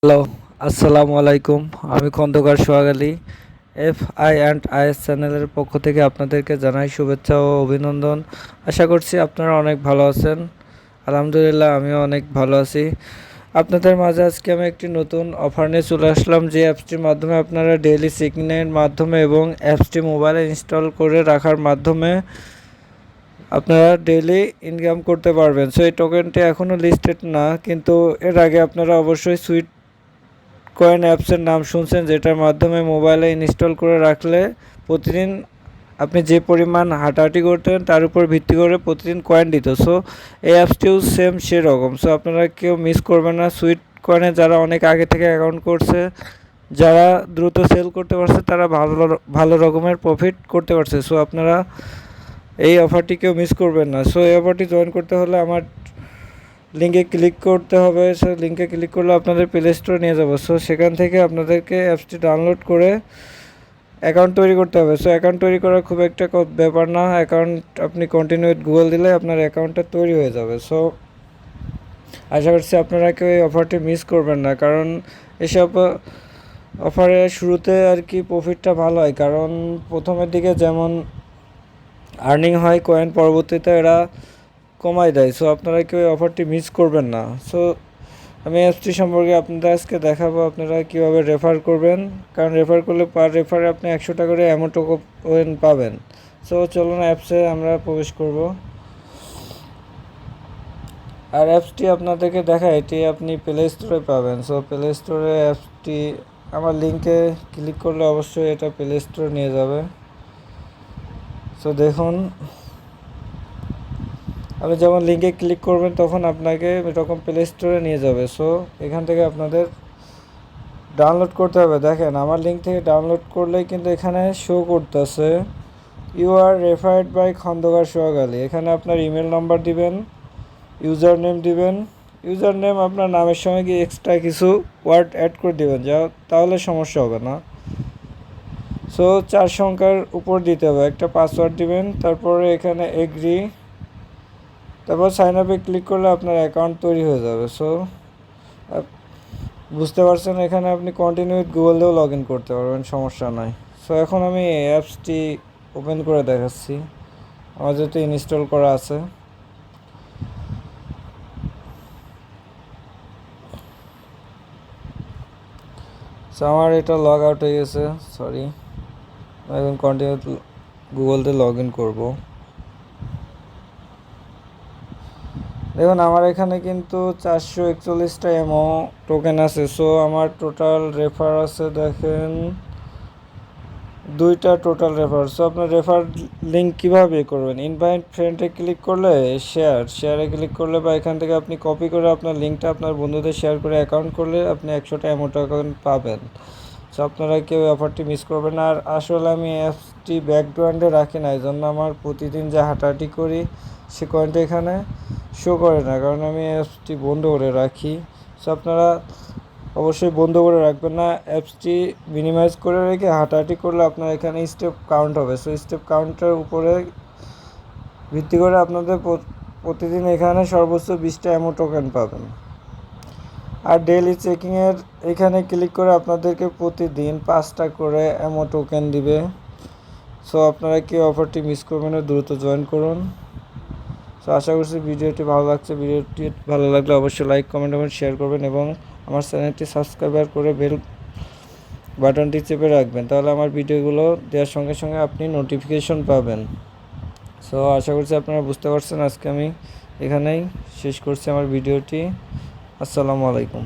Hello, আসসালামু আলাইকুম। আমি খন্দকার সোহাগ আলী। FI&IS চ্যানেলের পক্ষ থেকে আপনাদেরকে জানাই শুভেচ্ছা ও অভিনন্দন। আশা করছি আপনারা অনেক ভালো আছেন। আলহামদুলিল্লাহ আমিও অনেক ভালো আছি। আপনাদের মাঝে আজকে আমি একটি নতুন অফার নিয়ে চলে আসলাম, যে অ্যাপসটির মাধ্যমে আপনারা ডেইলি চেকিংয়ের মাধ্যমে এবং অ্যাপসটি মোবাইলে ইনস্টল করে রাখার মাধ্যমে আপনারা ডেইলি ইনকাম করতে পারবেন। সো এই টোকেনটি এখনও লিস্টেড না, কিন্তু এর আগে আপনারা অবশ্যই সুইট কয়েন অ্যাপসের নাম শুনছেন, যেটার মাধ্যমে মোবাইলে ইনস্টল করে রাখলে প্রতিদিন আপনি যে পরিমাণ হাঁটাহাঁটি করতেন তার উপর ভিত্তি করে প্রতিদিন কয়েন দিত। সো এই অ্যাপসটিও সেম সেরকম। সো আপনারা কেউ মিস করবেন না। সুইট কয়েনে যারা অনেক আগে থেকে অ্যাকাউন্ট করছে, যারা দ্রুত সেল করতে পারছে, তারা ভালো ভালো রকমের প্রফিট করতে পারছে। সো আপনারা এই অফারটি কেউ মিস করবেন না। সো এই অফারটি জয়েন করতে হলে আমার লিঙ্কে ক্লিক করতে হবে। সো লিঙ্কে ক্লিক করলে আপনাদের প্লে স্টোরে নিয়ে যাবো। সো সেখান থেকে আপনাদেরকে অ্যাপসটি ডাউনলোড করে অ্যাকাউন্ট তৈরি করতে হবে। সো অ্যাকাউন্ট তৈরি করা খুব একটা ব্যাপার না। অ্যাকাউন্ট আপনি কন্টিনিউ উইথ গুগল দিলে আপনার অ্যাকাউন্টটা তৈরি হয়ে যাবে। সো আশা করছি আপনারা কেউ এই অফারটি মিস করবেন না, কারণ এসব অফারের শুরুতে আর কি প্রফিটটা ভালো হয়, কারণ প্রথমের দিকে যেমন আর্নিং হয় কয়েন, পরবর্তীতে এরা কমাই দেয়। সো আপনারা কেউ এই অফারটি মিস করবেন না। সো আমি অ্যাপসটি সম্পর্কে আপনাদের আজকে দেখাবো আপনারা কীভাবে রেফার করবেন, কারণ রেফার করলে পার রেফারে আপনি 100 টাকা করে অ্যামো টোকেন পাবেন। সো চলুন অ্যাপসে আমরা প্রবেশ করব। আর অ্যাপসটি আপনাদেরকে দেখা, এটি আপনি প্লে স্টোরে পাবেন। সো প্লে স্টোরে অ্যাপসটি আমার লিঙ্কে ক্লিক করলে অবশ্যই এটা প্লে স্টোরে নিয়ে যাবে। সো দেখুন, আপনি যখন লিঙ্কে ক্লিক করবেন তখন আপনাকে এরকম প্লে স্টোরে নিয়ে যাবে। সো এখান থেকে আপনাদের ডাউনলোড করতে হবে। দেখেন, আমার লিঙ্ক থেকে ডাউনলোড করলেই কিন্তু এখানে শো করতেছে you are referred by Khandakar Sohag Ali. এখানে আপনার ইমেল নাম্বার দিবেন, ইউজার নেম দিবেন। ইউজার নেম আপনার নামের সঙ্গে কি এক্সট্রা কিছু ওয়ার্ড অ্যাড করে দেবেন, তাহলে সমস্যা হবে না। সো 4 সংখ্যার উপর দিতে হবে, একটা পাসওয়ার্ড দিবেন, তারপরে এখানে এগ্রি, তারপর সাইন আপে ক্লিক করলে আপনার অ্যাকাউন্ট তৈরি হয়ে যাবে। সো বুঝতে পারছেন, এখানে আপনি কন্টিনিউ উইথ গুগল দিয়েও লগ ইন করতে পারবেন, সমস্যা নাই। সো এখন আমি অ্যাপসটি ওপেন করে দেখাচ্ছি, আমার যেহেতু ইনস্টল করা আছে। সো আমার এটা লগ আউট হয়ে গেছে, সরি। এখন কন্টিনিউ গুগল দিয়ে লগ ইন করবো। দেখুন, আমার এখানে কিন্তু 441টা এমও টোকেন আছে। সো আমার টোটাল রেফার আছে, দেখেন 2টা টোটাল রেফার। সো আপনার রেফার লিঙ্ক কীভাবে করবেন, ইনভাইট ফ্রেন্ডে ক্লিক করলে শেয়ারে ক্লিক করলে, বা এখান থেকে আপনি কপি করে আপনার লিঙ্কটা আপনার বন্ধুদের শেয়ার করে অ্যাকাউন্ট করলে আপনি 100টা এমও টোকেন পাবেন। সো আপনারা কেউ অফারটি মিস করবেন না। আর আসলে আমি অ্যাপসটি ব্যাকগ্রাউন্ডে রাখি না, এই জন্য আমার প্রতিদিন যে হাঁটাহাঁটি করি সে কয়েনটা এখানে শো করে না, কারণ আমি অ্যাপসটি বন্ধ করে রাখি। সো আপনারা অবশ্যই বন্ধ করে রাখবেন না, অ্যাপসটি মিনিমাইজ করে রেখে হাঁটাহাঁটি করলে আপনার এখানে স্টেপ কাউন্ট হবে। সো স্টেপ কাউন্টের উপরে ভিত্তি করে আপনাদের প্রতিদিন এখানে সর্বোচ্চ 20টা এমও টোকেন পাবেন। আর ডেইলি চেকিংয়ের এখানে ক্লিক করে আপনাদেরকে প্রতিদিন 5টা করে এমও টোকেন দিবে। সো আপনারা কেউ অফারটি মিস করবেন না, দ্রুত জয়েন করুন। সো আশা করছি ভিডিওটি ভালো লাগছে। ভিডিওটি ভালো লাগলে অবশ্যই লাইক, কমেন্ট এবং শেয়ার করবেন, এবং আমার চ্যানেলটি সাবস্ক্রাইব করে বেল বাটনটি চেপে রাখবেন, তাহলে আমার ভিডিওগুলো দেওয়ার সঙ্গে সঙ্গে আপনি নোটিফিকেশন পাবেন। সো আশা করছি আপনারা বুঝতে পারছেন। আজকে আমি এখানেই শেষ করছি আমার ভিডিওটি। আসসালামু আলাইকুম।